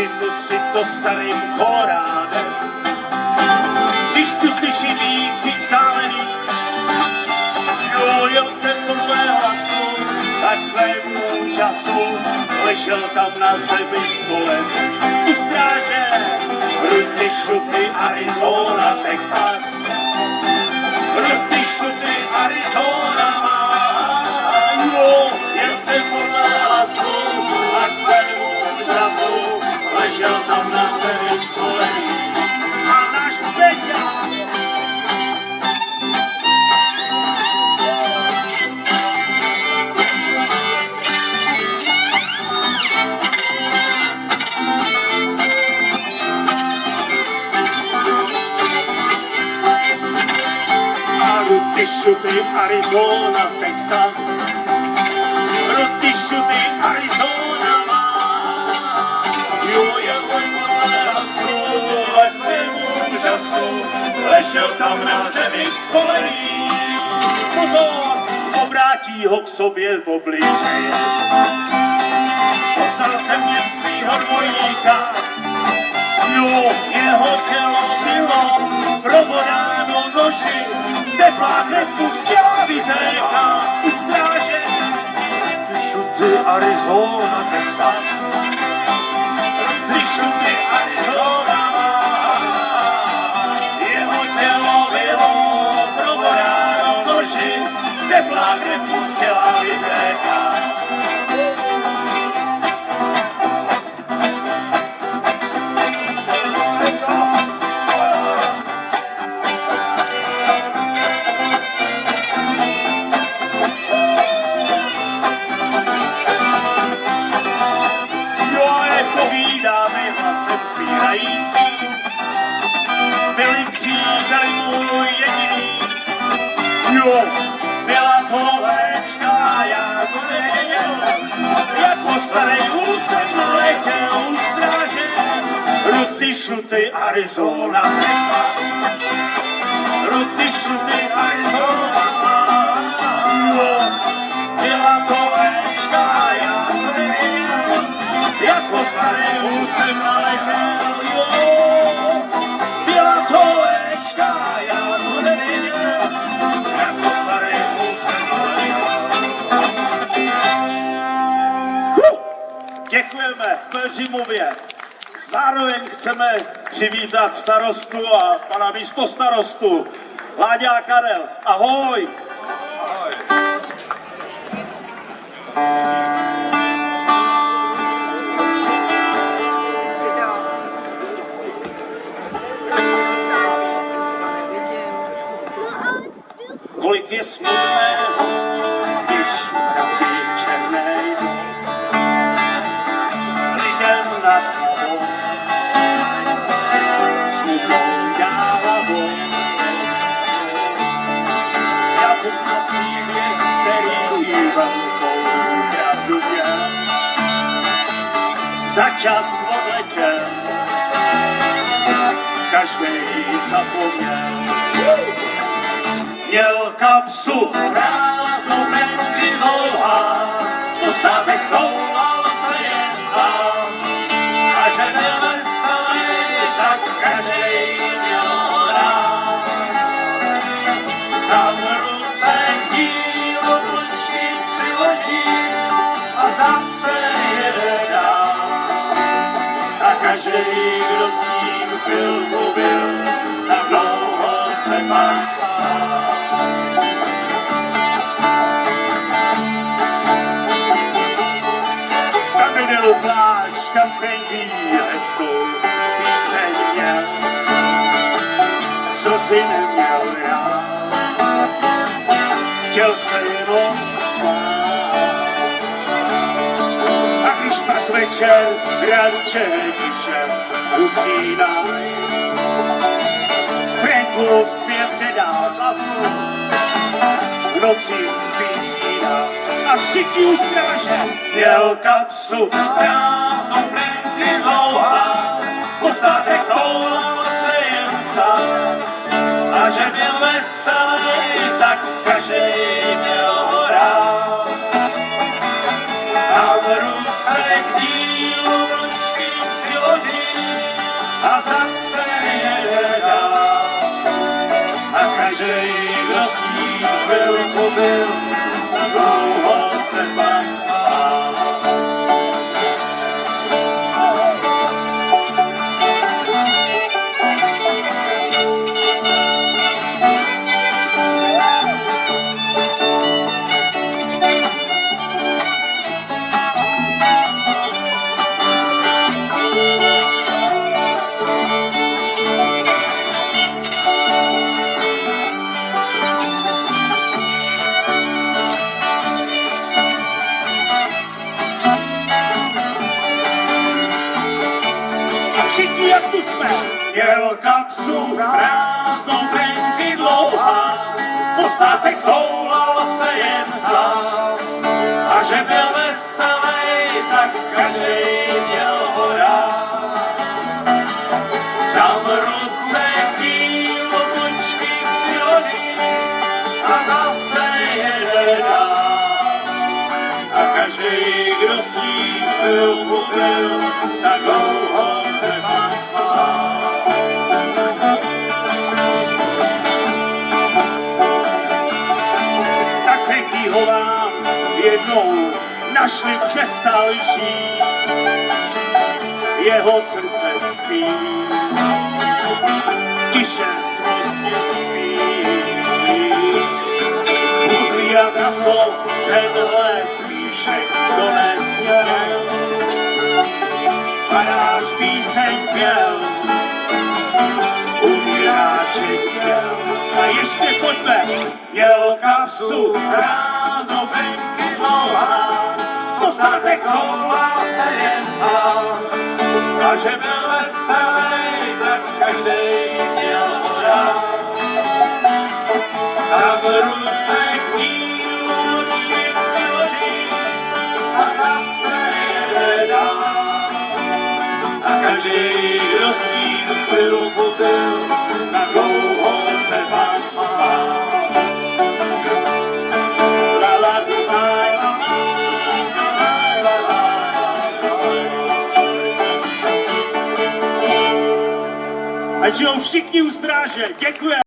ocitnu si to starým kolorádem. Když tu slyším výkřik stálený, jel jsem podle hlasu, tak svému úžasu ležel tam na zemi stolem. U stráže ruty, šuty, Arizona, Texas. Ruty, šuty, Arizona má. Jel jsem podle hlasu, tak svému úžasu ležel tam na zemi stolem. A náš Peťa Ruty, šuty, Arizona, Texas. Ruty, šuty, Arizona má. Jel jsem podle hlasu, ve svém úžasu ležel tam na zemi skolený. Pozor, obrátí ho k sobě v obličeji. Poznal jsem v něm svýho dvojníka. Jeho tělo bylo probodáno noži. Teplá krev pustila vytéká u stráže. Ty šuty, Arizona, Texas. Ty šuty, Arizona. Jeho tělo bylo probodáno noži. Teplá krev pustila vytéká. Byli příteli můj jediný, byla to léčka, já to nevěděl, jako starý úsek naletěl u stráže. Ruty, šuty, Arizona, Texas. Ruty, šuty, Arizona, byla to léčka, já to nevěděl, jako starý úsek naletěl. Byla to léčka, já to nevěděl, jako starý úsek naletěl. Děkujeme v Pelřimově. Zároveň chceme přivítat starostu a pana místostarostu Láďa Karel. Ahoj! Ahoj! Kolik je smutného, když mračí černej lidem nad hlavou, smutnou dálavou. Já poznám příběh, který velkou pravdu měl. Za čas odletěl, každý zapomněl. Měl kapsu prázdnou, plenky dlouhá, postátek toulal se jen sám. A že byl veselý, tak každej měl rád. Tam ruce k dílu vložky přiloží a zase jede dál. A každej, kdo s ním chvilku byl, tak dlouho se pak smál. Byl pláč, tam Franky hezkou píseň měl, slzy neměl rád, chtěl se jenom smát. A když pak večer ranče tiše usínají, Franku zpěv nedá zlavu, v noci spí skýná. A všichni u stráže měl kapsu prázdnou, plenky dlouhá, postátek toulal se jen sám. A že byl veselý, tak každej měl ho rád. A v ruce k dílu vložky přiložil všichni, jak tu jsme. Měl kapsu prázdnou, frenky dlouhá, postátek toulal se jen sám. A že byl veselý, tak každej měl ho rád. Dal ruce k dílu, bučky přiloží a zase jede dál. A každej, kdo s ním chvilku byl, tak dlouho se má smál. Tak Frankyho vám jednou našli, přestal žít, jeho srdce spí, tiše smutně spí. Bůh ví, a za co tenhle smíšek konec měl, farář píseň pěl, umíráči směl. A ještě pojďme, měl kapsu prázdnou, frenky dlouhá, postátek toulal se jen sám. A že byl veselý, tak každej měl ho rád. Tak ruce k dílu, nožky přiloží a zase jede dál. A každej, kdo s ním chvilku byl, tak dlouho se vám smál. Ať žijou všichni u stráže. Děkuji.